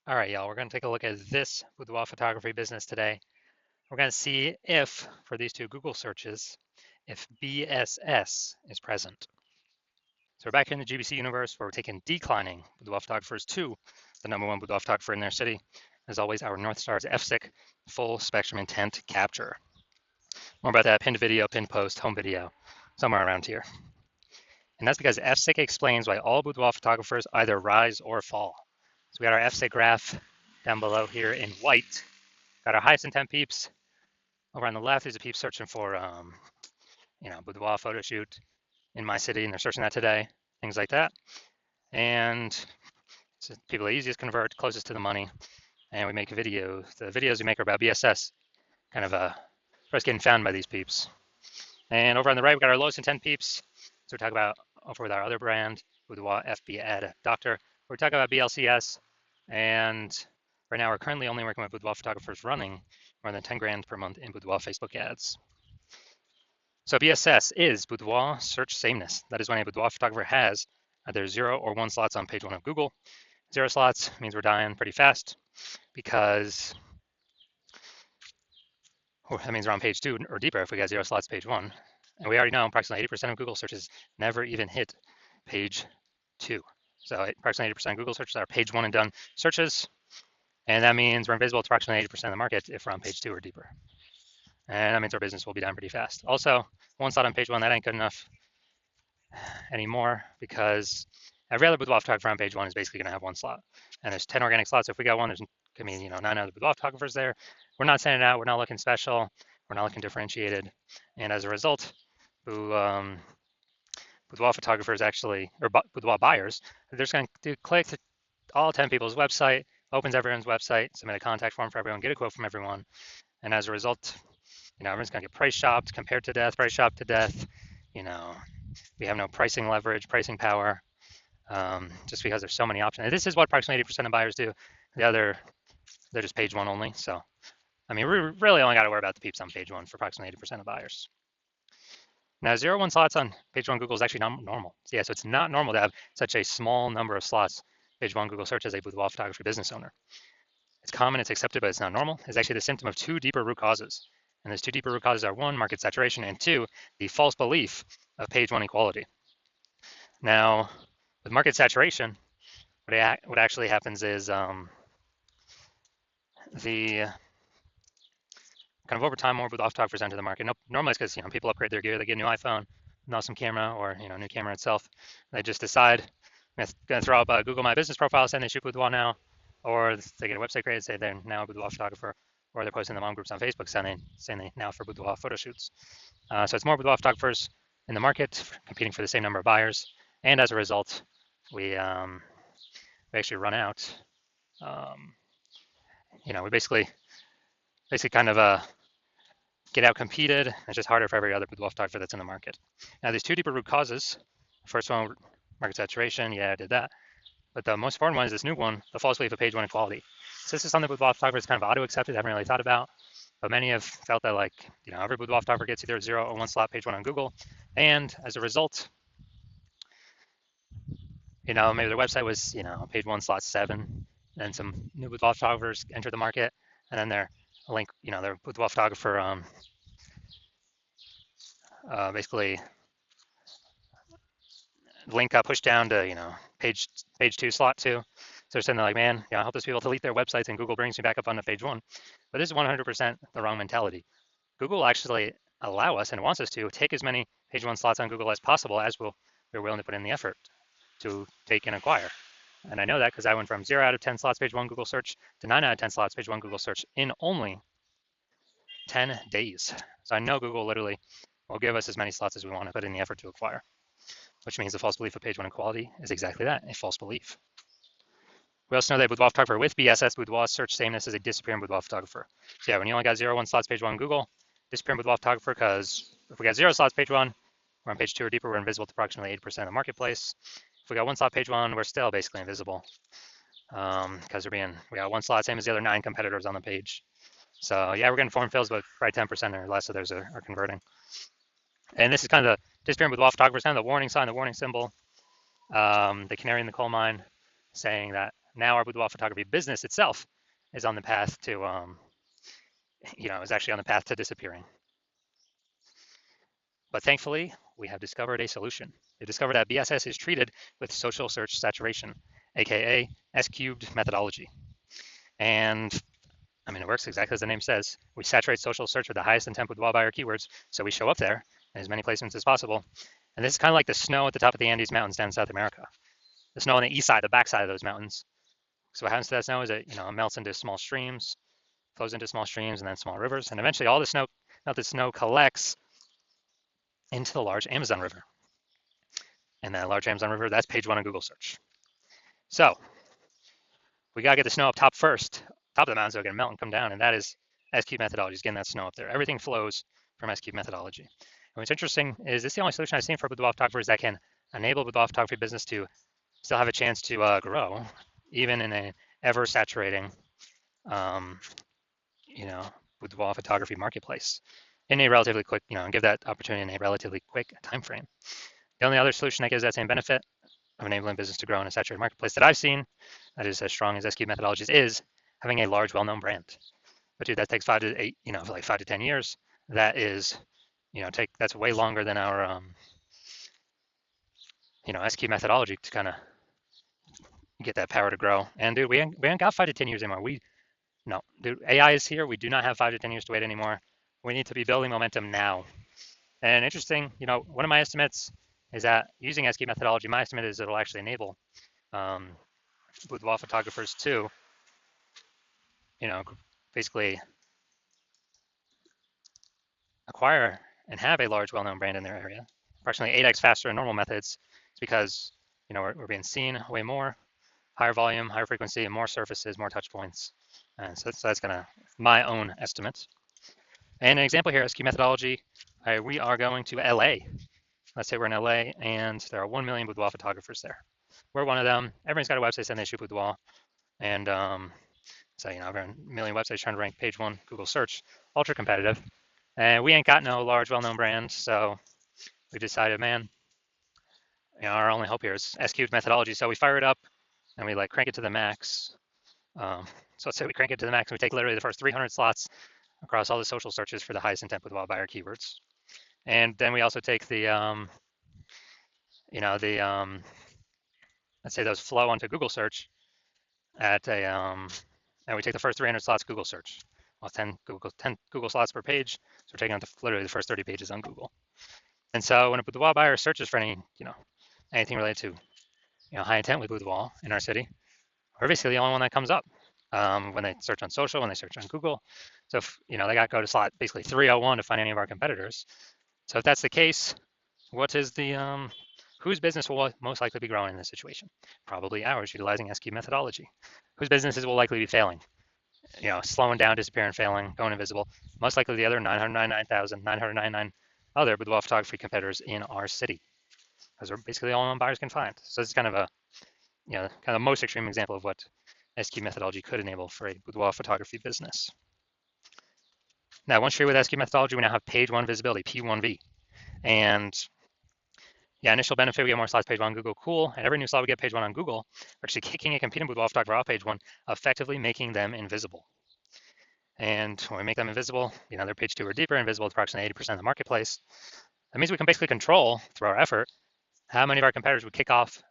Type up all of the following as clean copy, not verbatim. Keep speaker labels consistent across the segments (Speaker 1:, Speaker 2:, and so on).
Speaker 1: All right, y'all, we're going to take a look at this boudoir photography business today. We're going to see if, for these two Google searches, if BSS is present. So we're back here in the GBC universe where we're taking declining boudoir photographers to the #1 boudoir photographer in their city. As always, our North Star is FSIC, full spectrum intent capture. More about that pinned video, pinned post, home video, somewhere around here. And that's because FSIC explains why all boudoir photographers either rise or fall. So we got our FSIC graph down below here in white. Got our highest intent peeps. Over on the left is a peep searching for, boudoir photo shoot in my city, and they're searching that today, things like that. And so people are easiest convert, closest to the money, and we make a video. The videos we make are about BSS, kind of first getting found by these peeps. And over on the right, we got our lowest intent peeps. So we talk about over with our other brand, Boudoir FB Ad Doctor. We talk about BLCS, and right now we're currently only working with boudoir photographers running more than 10 grand per month in boudoir Facebook ads. So BSS is boudoir search sameness. That is when a boudoir photographer has either 0 or 1 slots on page 1 of Google. 0 slots means we're dying pretty fast because that means we're on page 2 or deeper if we got 0 slots page 1. And we already know approximately 80% of Google searches never even hit page 2. So approximately 80% of Google searches are page 1 and done searches. And that means we're invisible to approximately 80% of the market if we're on page 2 or deeper. And that means our business will be down pretty fast. Also, 1 slot on page 1, that ain't good enough anymore because every other boudoir photographer on page 1 is basically going to have 1 slot. And there's 10 organic slots. So if we got 1, there's going to be 9 other boudoir photographers there. We're not standing out. We're not looking special. We're not looking differentiated. And as a result, boudoir photographers actually, or boudoir buyers, they're just going to click to all 10 people's website, opens everyone's website, submit a contact form for everyone, get a quote from everyone. And as a result, everyone's going to get price shopped, compared to death, price shopped to death. We have no pricing leverage, pricing power, just because there's so many options. And this is what approximately 80% of buyers do. The other, they're just page 1 only. So, we really only got to worry about the peeps on page 1 for approximately 80% of buyers. Now, 0-1 slots on page 1 Google is actually not normal. So it's not normal to have such a small number of slots page 1 Google search as a boudoir photography business owner. It's common, it's accepted, but it's not normal. It's actually the symptom of 2 deeper root causes. And those 2 deeper root causes are 1, market saturation, and 2, the false belief of page 1 equality. Now, with market saturation, what actually happens is the kind of over time, more boudoir photographers enter the market. Normally it's because people upgrade their gear, they get a new iPhone, an awesome camera, or new camera itself. They just decide I'm going to throw up a Google My Business profile saying they shoot boudoir now, or they get a website created, say they're now a boudoir photographer, or they're posting the mom groups on Facebook saying they now for boudoir photo shoots. So it's more boudoir photographers in the market competing for the same number of buyers, and as a result, we actually run out. We basically kind of get out competed. It's just harder for every other boudoir photographer that's in the market. Now, there's 2 deeper root causes. The first one, market saturation. Yeah, I did that. But the most important one is this new one, the false belief of page 1 equality. So this is something boudoir photographers kind of auto-accepted, haven't really thought about. But many have felt that every boudoir photographer gets either 0 or 1 slot page 1 on Google. And as a result, maybe their website was, page 1 slot 7. And some new boudoir photographers enter the market. And then their link, their boudoir photographer basically link got pushed down to page 2 slot 2. So they're saying like, man, I help those people delete their websites and Google brings me back up onto page 1. But this is 100% the wrong mentality. Google actually allow us and wants us to take as many page 1 slots on Google as possible as we're willing to put in the effort to take and acquire. And I know that because I went from 0 out of 10 slots page 1 Google search to 9 out of 10 slots page 1 Google search in only 10 days. So I know Google literally will give us as many slots as we want to put in the effort to acquire, which means the false belief of page 1 equality is exactly that, a false belief. We also know that boudoir photographer with BSS, boudoir search sameness, is a disappearing boudoir photographer. So yeah, when you only got 0-1 slots page 1 Google, disappearing boudoir photographer, because if we got 0 slots page 1, we're on page 2 or deeper, we're invisible to approximately 80% of the marketplace. If we got 1 slot page 1, we're still basically invisible because we got 1 slot, same as the other 9 competitors on the page. So yeah, we're getting form fills, but probably 10% or less of those are converting. And this is kind of the disappearing boudoir photographers, kind of the warning sign, the warning symbol, the canary in the coal mine, saying that now our boudoir photography business itself is on the path to, is actually on the path to disappearing. But thankfully, we have discovered a solution. We discovered that BSS is treated with social search saturation, aka S-cubed methodology. And I mean, it works exactly as the name says. We saturate social search with the highest intent boudoir buyer keywords, so we show up there in as many placements as possible. And this is kind of like the snow at the top of the Andes Mountains down in South America. The snow on the east side, the back side of those mountains. So what happens to that snow is it melts into small streams, flows into small streams and then small rivers, and eventually all the melted snow collects into the large Amazon River. And that large Amazon River, that's page 1 on Google search. So we gotta get the snow up top first, top of the mountain, so it can melt and come down, and that is S-cube methodology, is getting that snow up there. Everything flows from S-cube methodology. And what's interesting is this is the only solution I've seen for boudoir photographers that can enable boudoir photography business to still have a chance to grow, even in an ever-saturating, boudoir photography marketplace in a relatively quick, and give that opportunity in a relatively quick time frame. The only other solution that gives that same benefit of enabling business to grow in a saturated marketplace that I've seen that is as strong as S-cube methodologies is having a large, well-known brand. But dude, that takes 5 to 8, for like 5 to 10 years. That is, that's way longer than our, S-cube methodology to kind of get that power to grow. And dude, we ain't got 5 to 10 years anymore. No, dude, AI is here. We do not have 5 to 10 years to wait anymore. We need to be building momentum now. And interesting, one of my estimates is that using S-cube methodology, my estimate is it'll actually enable boudoir photographers to, basically acquire and have a large, well-known brand in their area, approximately 8x faster than normal methods. It's because, we're being seen way more, higher volume, higher frequency, and more surfaces, more touch points. And so that's kind of my own estimate. And an example here, S-cube methodology, we are going to LA. Let's say we're in LA and there are 1 million boudoir photographers there. We're one of them. Everyone's got a website saying they shoot boudoir. And so, over a million websites trying to rank page 1 Google search, ultra competitive. And we ain't got no large, well-known brand. So we decided, man, our only hope here is S-cubed methodology. So we fire it up and we crank it to the max. So let's say we crank it to the max and we take literally the first 300 slots across all the social searches for the highest intent boudoir buyer keywords. And then we also take the, let's say those flow onto Google search at a, and we take the first 300 slots Google search. Well, 10 Google slots per page. So we're taking out literally the first 30 pages on Google. And so when a boudoir buyer searches for anything related to, high intent with boudoir in our city, we're basically the only one that comes up when they search on social, when they search on Google. So if, they got to go to slot basically 301 to find any of our competitors. So if that's the case, what is the, whose business will most likely be growing in this situation? Probably ours, utilizing S-cube methodology. Whose businesses will likely be failing? Slowing down, disappearing, failing, going invisible. Most likely the other 999,999 other boudoir photography competitors in our city, because we're basically the only one buyers can find. So this is kind of a, kind of the most extreme example of what S-cube methodology could enable for a boudoir photography business. Now, once you're with S-cube methodology, we now have page 1 visibility, P1V. And yeah, initial benefit, we get more slots page 1 on Google, cool. And every new slot we get page 1 on Google, we're actually kicking a competing boudoir photographer off page 1, effectively making them invisible. And when we make them invisible, they're page 2 or deeper, invisible to approximately 80% of the marketplace. That means we can basically control, through our effort, how many of our competitors would kick off,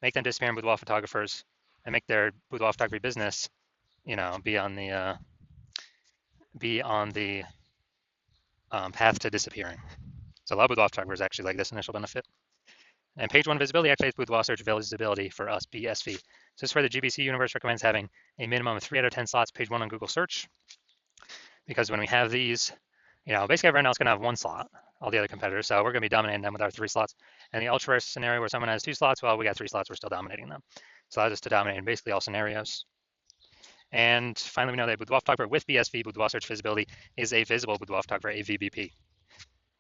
Speaker 1: make them disappearing boudoir photographers, and make their boudoir photography business, be on the path to disappearing. So a lot of boudoir photographers actually like this initial benefit. And page 1 visibility activates boudoir search visibility for us, BSV. So this is where the GBC universe recommends having a minimum of 3 out of 10 slots page 1 on Google search. Because when we have these, basically everyone else is going to have 1 slot, all the other competitors. So we're going to be dominating them with our 3 slots. And the ultra rare scenario where someone has 2 slots, well, we got 3 slots, we're still dominating them. So allows us to dominate in basically all scenarios. And finally, we know that boudoir photographer with BSV, boudoir search visibility, is a visible boudoir photographer, a VBP.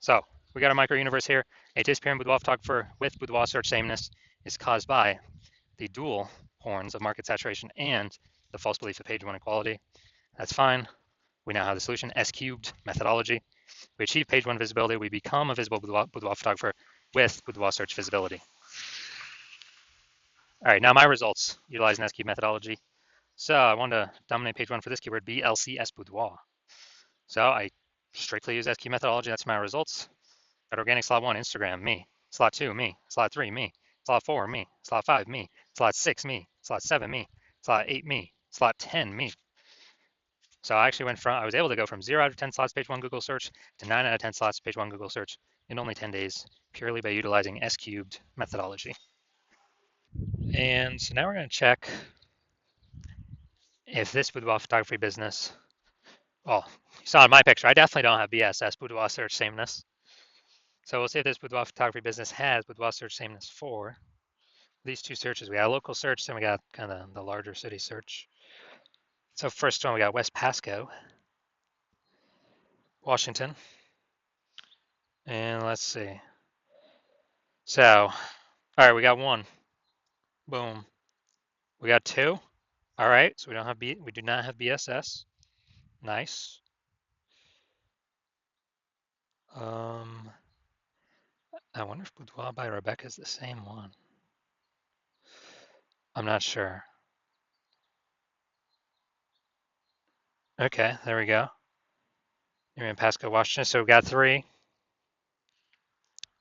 Speaker 1: So we got a micro universe here. A disappearing boudoir photographer with boudoir search sameness is caused by the dual horns of market saturation and the false belief of page 1 equality. That's fine. We now have the solution, S-cubed methodology. We achieve page 1 visibility. We become a visible boudoir photographer with boudoir search visibility. All right, now my results utilizing SQ methodology. So I wanted to dominate page one for this keyword, BLCS Boudoir. So I strictly use SQ methodology. That's my results. Got organic slot one, Instagram, me. Slot two, me. Slot three, me. Slot four, me. Slot five, me. Slot six, me. Slot seven, me. Slot eight, me. Slot 10, me. So I actually I was able to go from 0 out of 10 slots page one Google search to 9 out of 10 slots page one Google search in only 10 days, purely by utilizing S cubed methodology. And so now we're going to check if this boudoir photography business, well, you saw in my picture, I definitely don't have BSS, boudoir search sameness. So we'll see if this boudoir photography business has boudoir search sameness for these two searches. We got a local search, then we got kind of the larger city search. So first one, we got West Pasco, Washington. And let's see. So, all right, we got one. Boom. We got two. All right, so we do not have BSS. Nice. I wonder if Boudoir by Rebecca is the same one. I'm not sure. Okay, there we go. You're in Pasco, Washington. So we got three.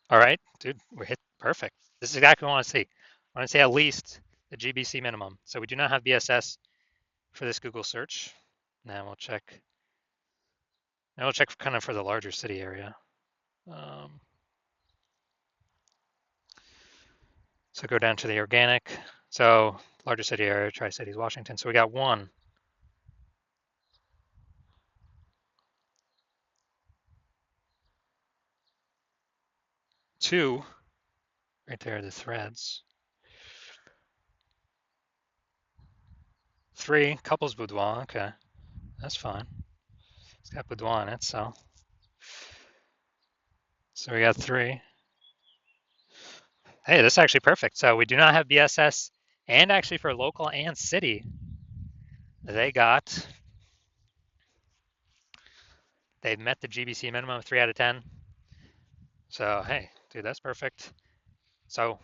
Speaker 1: All right, dude, we're hit perfect. This is exactly what I want to see. I want to see at least the GBC minimum. So we do not have BSS for this Google search. Now we'll check. Now we'll check kind of for the larger city area. So go down to the organic. So larger city area, Tri-Cities, Washington. So we got one. Two, right there are the threads. Three, couples boudoir. Okay, that's fine. It's got boudoir in it, so we got three. Hey, this is actually perfect. So we do not have BSS, and actually for local and city, they met the GBC minimum of 3 out of 10. So hey, dude, that's perfect. So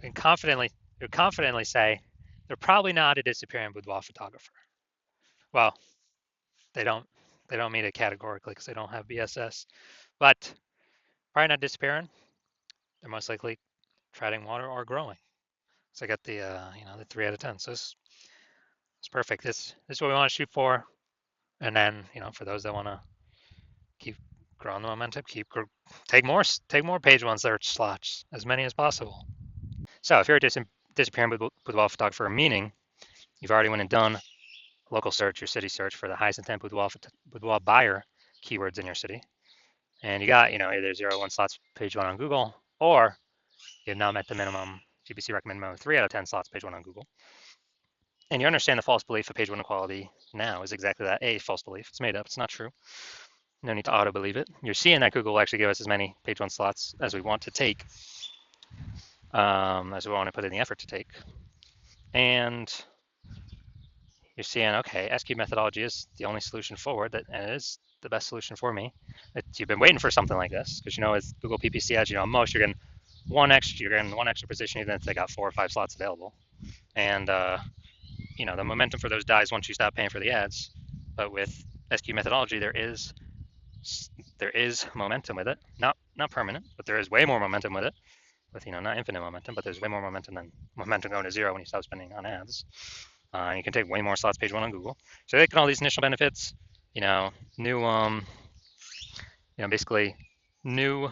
Speaker 1: we can confidently say they're probably not a disappearing boudoir photographer. Well, they don't meet it categorically because they don't have BSS, but probably not disappearing. They're most likely treading water or growing. So I got the the 3 out of 10. So it's perfect. This is what we want to shoot for. And then for those that want to keep growing the momentum, take more page one search slots, as many as possible. So if you're a disappearing boudoir photographer, meaning you've already went and done local search or city search for the highest intent boudoir buyer keywords in your city, and you got either 0 1 slots page one on Google, or you have now met the minimum GBC recommend minimum 3 out of 10 slots page one on Google, and you understand the false belief of page one equality now is exactly that, a false belief. It's made up. It's not true. No need to auto believe it. You're seeing that Google will actually give us as many page one slots as we want to take, as we want to put in the effort to take, and you're seeing, okay, SQ methodology is the only solution forward, and it is the best solution for me. You've been waiting for something like this because with Google PPC ads, most you're getting one extra position even if they got 4 or 5 slots available, and the momentum for those dies once you stop paying for the ads. But with SQ methodology, there is momentum with it, not permanent, but there is way more momentum with it. With not infinite momentum, but there's way more momentum than momentum going to 0 when you stop spending on ads. You can take way more slots page one on Google. So taking all these initial benefits, new, basically new,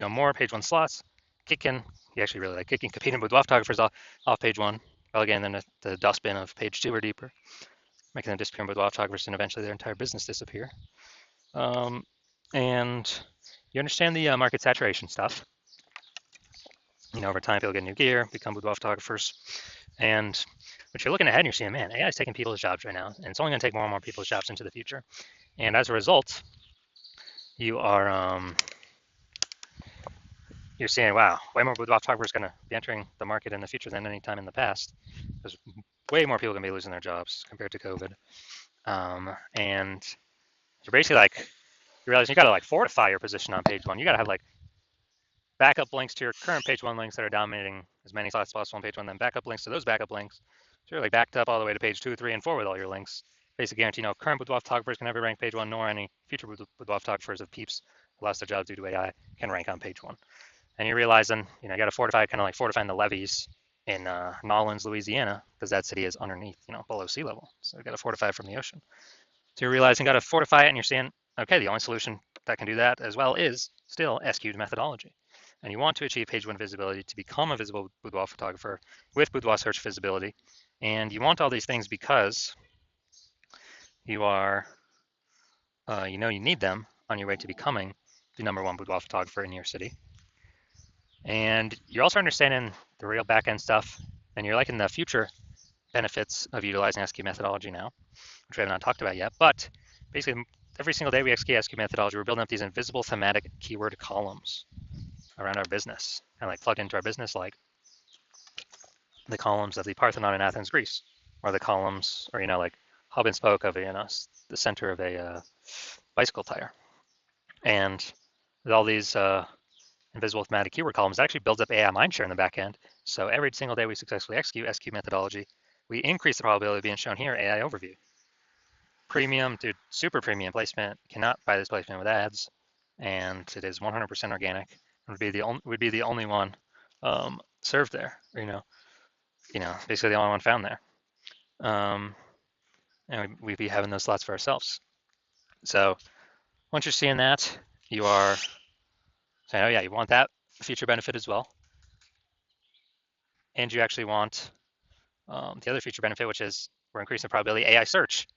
Speaker 1: more page one slots, kicking. You actually really like kicking competing with photographers off page one, relegating them to the dustbin of page 2 or deeper, making them disappear with photographers, and eventually their entire business disappear. And you understand the market saturation stuff. Over time, people get new gear, become boudoir photographers, and but you're looking ahead and you're seeing, man, AI is taking people's jobs right now, and it's only going to take more and more people's jobs into the future. And as a result, you're seeing, wow, way more boudoir photographers going to be entering the market in the future than any time in the past, because way more people are going to be losing their jobs compared to COVID. And you're basically you realize you got to fortify your position on page one. You got to have backup links to your current page one links that are dominating as many slots as possible on page one, then backup links to those backup links. So you're like backed up all the way to page 2, 3, and 4 with all your links. Basically guarantee no current boudoir photographers can ever rank page one, nor any future boudoir photographers of peeps who lost their jobs due to AI can rank on page one. And you realize then, you got to fortify, kind of like fortifying the levees in Nolens, Louisiana, because that city is underneath, below sea level. So you got to fortify from the ocean. So you're realizing you got to fortify it, and you're seeing, okay, the only solution that can do that as well is still SQ'd methodology. And you want to achieve page one visibility to become a visible boudoir photographer with boudoir search visibility. And you want all these things because you are, you need them on your way to becoming the #1 boudoir photographer in your city. And you're also understanding the real back-end stuff, and you're liking the future benefits of utilizing SQ methodology now, which we have not talked about yet. But basically, every single day we execute SQ methodology, we're building up these invisible thematic keyword columns around our business, kind of like plugged into our business, like the columns of the Parthenon in Athens, Greece, or the columns, or like hub and spoke of the center of a bicycle tire. And with all these invisible thematic keyword columns, it actually builds up AI mindshare in the back end. So every single day we successfully execute SQ methodology, we increase the probability of being shown here, AI overview. Premium, dude, super premium placement, cannot buy this placement with ads, and it is 100% organic. Would be the only one served there, basically the only one found there. And we'd be having those slots for ourselves. So once you're seeing that, you are saying, oh yeah, you want that feature benefit as well. And you actually want the other feature benefit, which is we're increasing the probability AI search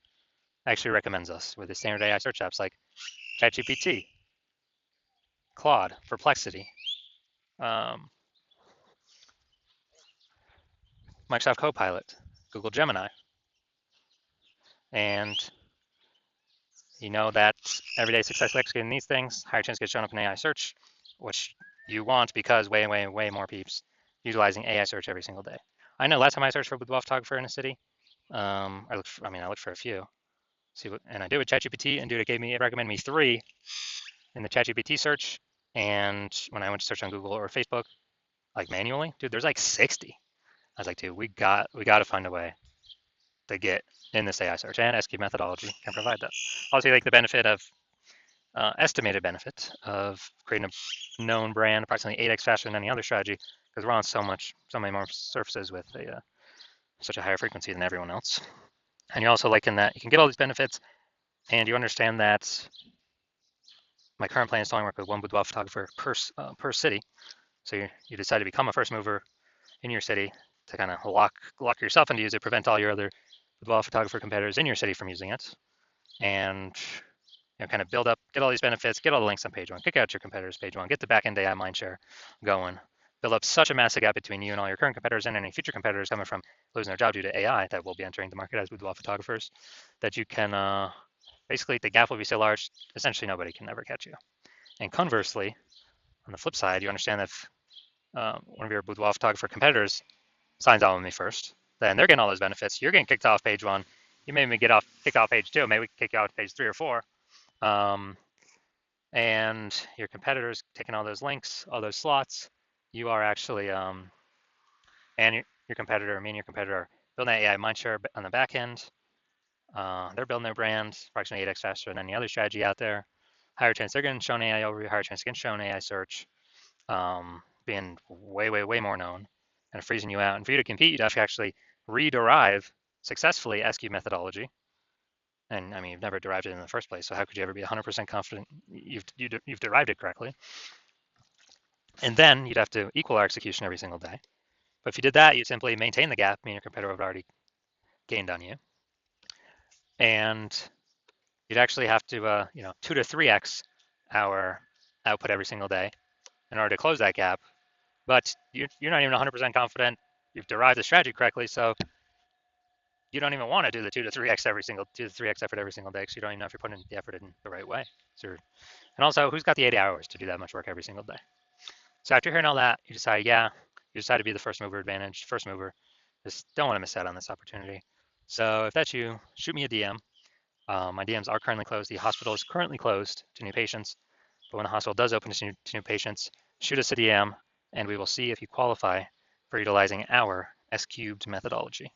Speaker 1: actually recommends us with the standard AI search apps like ChatGPT, Claude, Perplexity, Microsoft Copilot, Google Gemini. And you know that every day successfully executing these things, higher chance to get shown up in AI search, which you want because way, way, way more peeps utilizing AI search every single day. I know last time I searched for boudoir photographer in a city, I looked for a few. And I did with ChatGPT, and dude, it recommended me 3 in the ChatGPT search. And when I went to search on Google or Facebook, like manually, dude, there's like 60. I was like, dude, we got to find a way to get in this AI search, and SQ methodology can provide that. Also, like the benefit of estimated benefit of creating a known brand approximately 8x faster than any other strategy, because we're on so many more surfaces with such a higher frequency than everyone else. And you're also liking that you can get all these benefits, and you understand that my current plan is to only work with one boudoir photographer per city. So you decide to become a first mover in your city to kind of lock yourself into use it, prevent all your other boudoir photographer competitors in your city from using it, and kind of build up, get all these benefits, get all the links on page one, kick out your competitors page one, get the back-end AI mindshare going, build up such a massive gap between you and all your current competitors and any future competitors coming from losing their job due to AI that will be entering the market as boudoir photographers, that you can, basically the gap will be so large, essentially nobody can ever catch you. And conversely, on the flip side, you understand that if one of your boudoir photographer competitors signs on with me first, then they're getting all those benefits. You're getting kicked off page one. You may even kick off page 2. Maybe we can kick you off page 3 or 4. And your competitors taking all those links, all those slots. You are actually, and your competitor, me and your competitor, are building that AI mindshare on the back end. They're building their brand approximately 8x faster than any other strategy out there. Higher chance they're getting shown AI overview, higher chance getting shown AI search, being way, way, way more known, and freezing you out. And for you to compete, you'd have to actually rederive successfully SQ methodology. And I mean, you've never derived it in the first place, so how could you ever be 100% confident you've derived it correctly? And then you'd have to equal our execution every single day. But if you did that, you'd simply maintain the gap, meaning your competitor would already gained on you. And you'd actually have to, 2 to 3x our output every single day in order to close that gap. But you're not even 100% confident you've derived the strategy correctly, so you don't even want to do the 2 to 3x effort every single day, because you don't even know if you're putting the effort in the right way. And also, who's got the 80 hours to do that much work every single day? So after hearing all that, you decide to be the first mover advantage, first mover. Just don't want to miss out on this opportunity. So if that's you, shoot me a DM. My DMs are currently closed. The hospital is currently closed to new patients, but when the hospital does open to new patients, shoot us a DM, and we will see if you qualify for utilizing our S cubed methodology.